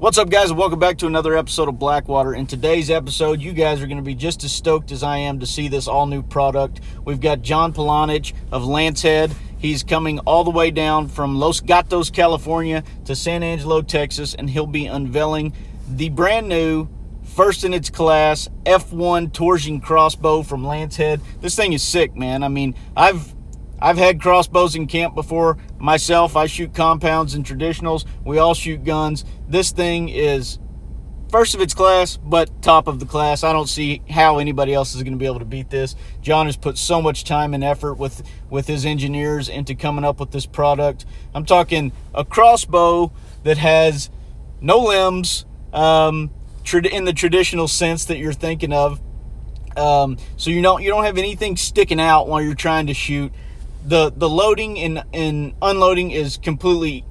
What's up, guys, and welcome back to another episode of Blackwater. In today's episode, you guys are going to be just as stoked as I am to see this all-new product. We've got John Polanich of Lancehead. He's coming all the way down from Los Gatos, California to San Angelo, Texas, and he'll be unveiling the brand new, first in its class, F1 Torsion Crossbow from Lancehead. This thing is sick, man. I mean, I've had crossbows in camp before. Myself, I shoot compounds and traditionals. We all shoot guns. This thing is first of its class, but top of the class. I don't see how anybody else is going to be able to beat this. John has put so much time and effort with his engineers into coming up with this product. I'm talking a crossbow that has no limbs in the traditional sense that you're thinking of. So you don't have anything sticking out while you're trying to shoot. The loading and unloading is completely,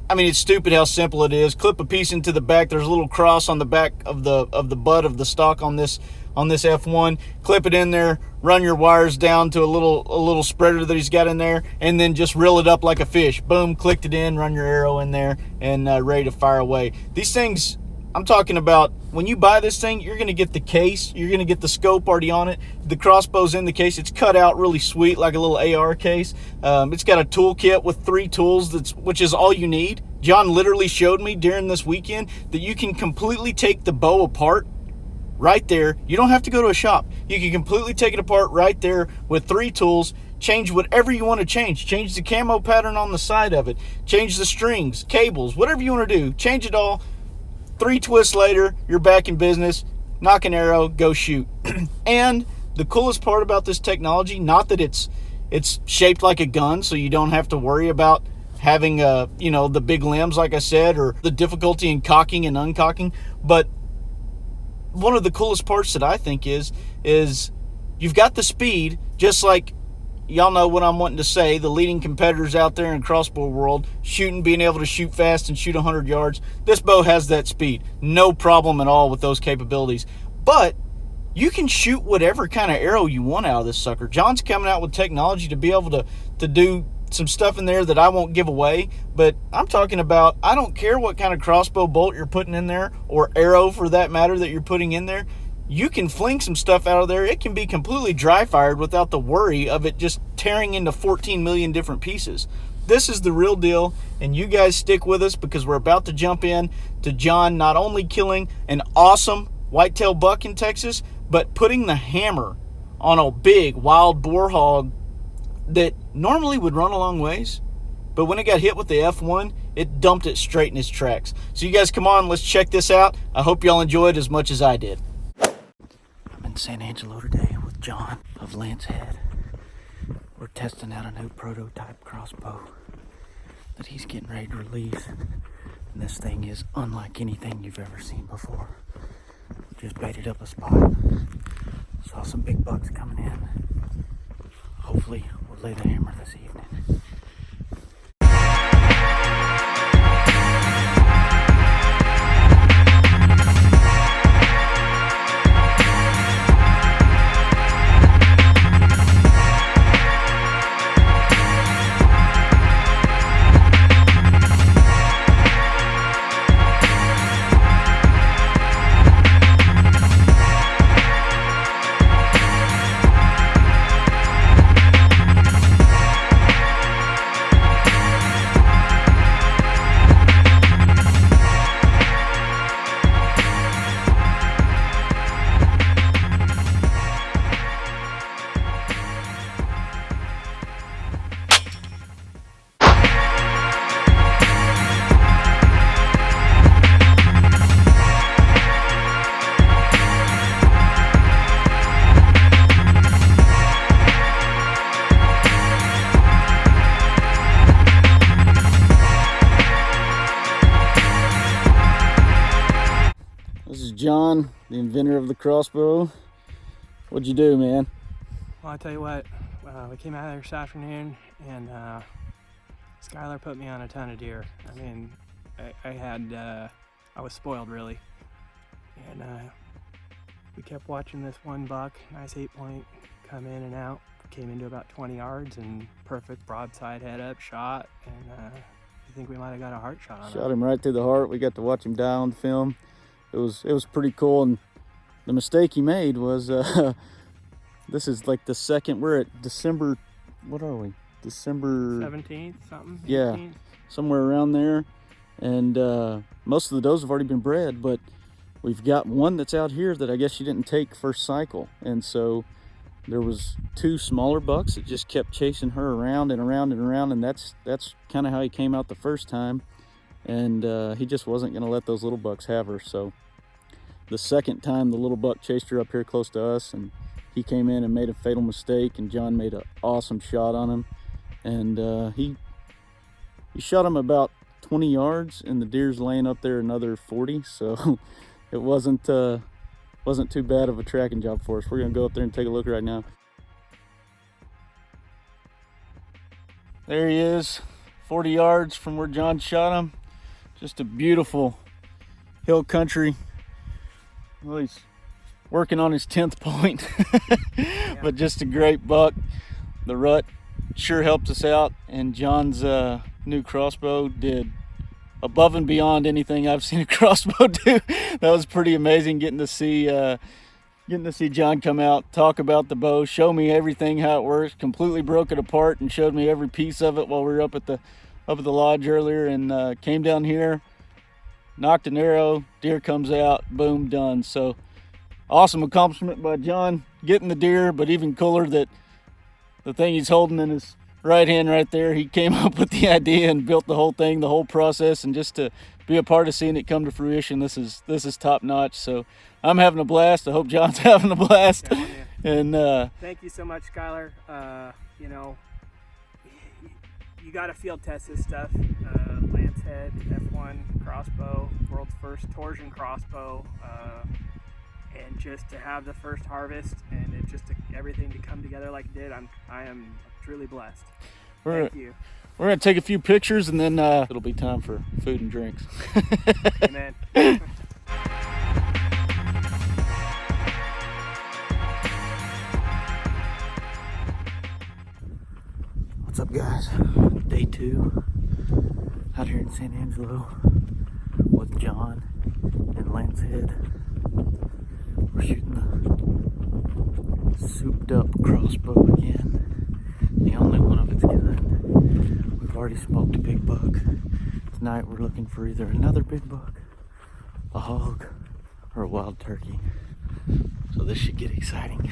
I mean, it's stupid how simple it is. Clip a piece into the back. There's a little cross on the back of the butt of the stock on this F1. Clip it in there, run your wires down to a little spreader that he's got in there, and then just reel it up like a fish. Boom, clicked it in, run your arrow in there, and ready to fire away. These things, I'm talking about, when you buy this thing, you're going to get the case. You're going to get the scope already on it. The crossbow's in the case. It's cut out really sweet, like a little AR case. It's got a toolkit with 3 tools, which is all you need. John literally showed me during this weekend that you can completely take the bow apart right there. You don't have to go to a shop. You can completely take it apart right there with 3 tools. Change whatever you want to change. Change the camo pattern on the side of it. Change the strings, cables, whatever you want to do. Change it all. 3 twists later, you're back in business. Knock an arrow, go shoot. And the coolest part about this technology, not that it's shaped like a gun, so you don't have to worry about having the big limbs, like I said, or the difficulty in cocking and uncocking, but one of the coolest parts that I think is you've got the speed, just like, y'all know what I'm wanting to say, the leading competitors out there in crossbow world, being able to shoot fast and shoot 100 yards. This bow has that speed. No problem at all with those capabilities. But you can shoot whatever kind of arrow you want out of this sucker. John's coming out with technology to be able to do some stuff in there that I won't give away. But I'm talking about, I don't care what kind of crossbow bolt you're putting in there, or arrow for that matter that you're putting in there. You can fling some stuff out of there. It can be completely dry fired without the worry of it just tearing into 14 million different pieces. This is the real deal, and you guys stick with us because we're about to jump in to John not only killing an awesome whitetail buck in Texas, but putting the hammer on a big wild boar hog that normally would run a long ways, but when it got hit with the F1, it dumped it straight in its tracks. So you guys come on, let's check this out. I hope y'all enjoyed as much as I did. In San Angelo today with John of Lancehead. We're testing out a new prototype crossbow that he's getting ready to release. And this thing is unlike anything you've ever seen before. Just baited up a spot. Saw some big bucks coming in. Hopefully we'll lay the hammer this evening. This is John, the inventor of the crossbow. What'd you do, man? Well, I'll tell you what, we came out there this afternoon, and Skylar put me on a ton of deer. I mean, I was spoiled, really. And we kept watching this one buck, nice 8-point, come in and out. Came into about 20 yards and perfect broadside head up shot. And think we might have got a heart shot on Shot him right through the heart. We got to watch him die on film. It was pretty cool. And the mistake he made was this is like the second. We're at December. What are we? December 17th, something. Yeah, 18th? somewhere around there. And most of the does have already been bred, but we've got one that's out here that I guess she didn't take first cycle, and so there was 2 smaller bucks that just kept chasing her around and around and around, and that's kind of how he came out the first time. And he just wasn't going to let those little bucks have her. So the second time, the little buck chased her up here close to us, and he came in and made a fatal mistake, and John made an awesome shot on him, and he shot him about 20 yards, and the deer's laying up there another 40. So it wasn't too bad of a tracking job for us. We're gonna go up there and take a look right now. There he is, 40 yards from where John shot him. Just a beautiful hill country. Well, he's working on his 10th point. But just a great buck. The rut sure helped us out, and John's new crossbow did above and beyond anything I've seen a crossbow do. That was pretty amazing, getting to see John come out, talk about the bow, show me everything, how it works. Completely broke it apart and showed me every piece of it while we were up at the lodge earlier, and came down here, knocked an arrow, deer comes out, boom, done. So awesome accomplishment by John getting the deer, but even cooler that the thing he's holding in his right hand right there, he came up with the idea and built the whole thing, the whole process, and just to be a part of seeing it come to fruition, this is top notch. So I'm having a blast. I hope John's having a blast. Yeah, And thank you so much, Skylar. You know, you got to field test this stuff. Lancehead F1 crossbow, world's first torsion crossbow, and just to have the first harvest and it just everything to come together like it did, I am truly blessed. Thank you. We're gonna take a few pictures, and then it'll be time for food and drinks. Amen. What's up, guys? Day 2 out here in San Angelo with John and Lancehead. We're shooting the souped up crossbow again, the only one of its kind. We've already smoked a big buck. Tonight we're looking for either another big buck, a hog, or a wild turkey. So this should get exciting.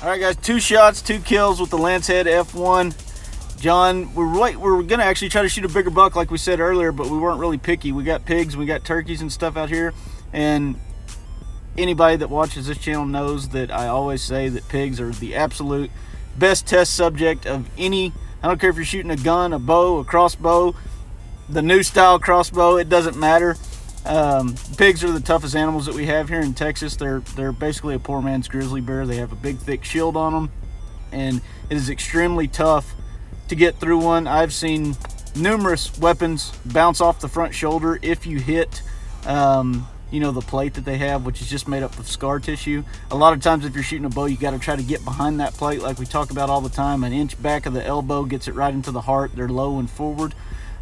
All right, guys, 2 shots, 2 kills with the Lancehead F1. John, we're gonna actually try to shoot a bigger buck like we said earlier, but we weren't really picky. We got pigs, we got turkeys and stuff out here, and anybody that watches this channel knows that I always say that pigs are the absolute best test subject of any. I don't care if you're shooting a gun, a bow, a crossbow, the new style crossbow, it doesn't matter. Pigs are the toughest animals that we have here in Texas. They're basically a poor man's grizzly bear. They have a big thick shield on them, and it is extremely tough to get through one. I've seen numerous weapons bounce off the front shoulder if you hit the plate that they have, which is just made up of scar tissue. A lot of times if you're shooting a bow, you got to try to get behind that plate like we talk about all the time. An inch back of the elbow gets it right into the heart. They're low and forward.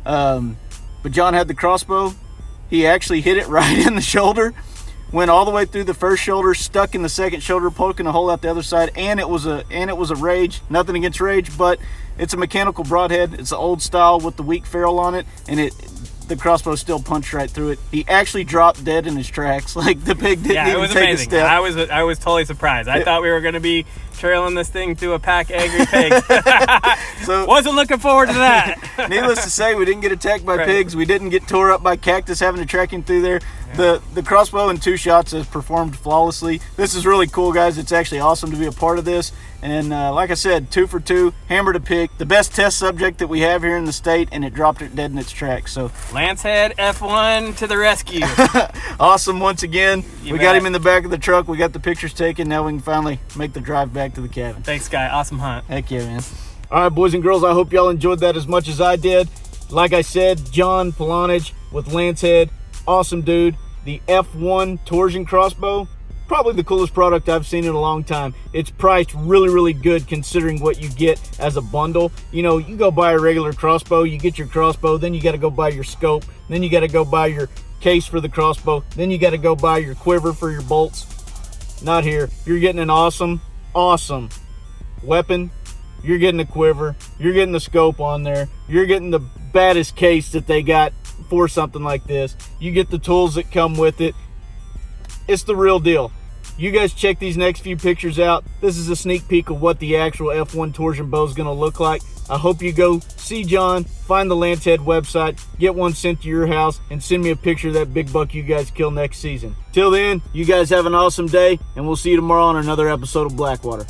But John had the crossbow. He actually hit it right in the shoulder, went all the way through the first shoulder, stuck in the second shoulder, poking a hole out the other side, and it was a Rage. Nothing against Rage, but it's a mechanical broadhead. It's the old style with the weak ferrule on it, and the crossbow still punched right through it. He actually dropped dead in his tracks. Like, the pig didn't even take amazing. a step. I was totally surprised. I thought we were going to be trailing this thing through a pack of angry pigs. So, wasn't looking forward to that. Needless to say, we didn't get attacked by pigs. We didn't get tore up by cactus having to track him through there. The crossbow in 2 shots has performed flawlessly. This is really cool, guys. It's actually awesome to be a part of this. And like I said, 2 for 2, hammered a pig. The best test subject that we have here in the state, and it dropped it dead in its tracks. So Lancehead F1 to the rescue. Awesome once again. You we bet. got him in the back of the truck. We got the pictures taken. Now we can finally make the drive back to the cabin. Thanks, guy. Awesome hunt. Heck yeah, man. All right, boys and girls, I hope y'all enjoyed that as much as I did. Like I said, John Polanich with Lancehead, awesome dude. The F1 Torsion Crossbow, probably the coolest product I've seen in a long time. It's priced really, really good considering what you get as a bundle. You know, you go buy a regular crossbow, you get your crossbow, then you got to go buy your scope, then you got to go buy your case for the crossbow, then you got to go buy your quiver for your bolts. Not here. You're getting an awesome weapon. You're getting a quiver. You're getting the scope on there. You're getting the baddest case that they got for something like this. You get the tools that come with it. It's the real deal. You guys check these next few pictures out. This is a sneak peek of what the actual F1 Torsion bow is going to look like. I hope you go see John, find the Lancehead website, get one sent to your house, and send me a picture of that big buck you guys kill next season. Till then, you guys have an awesome day, and we'll see you tomorrow on another episode of Blackwater.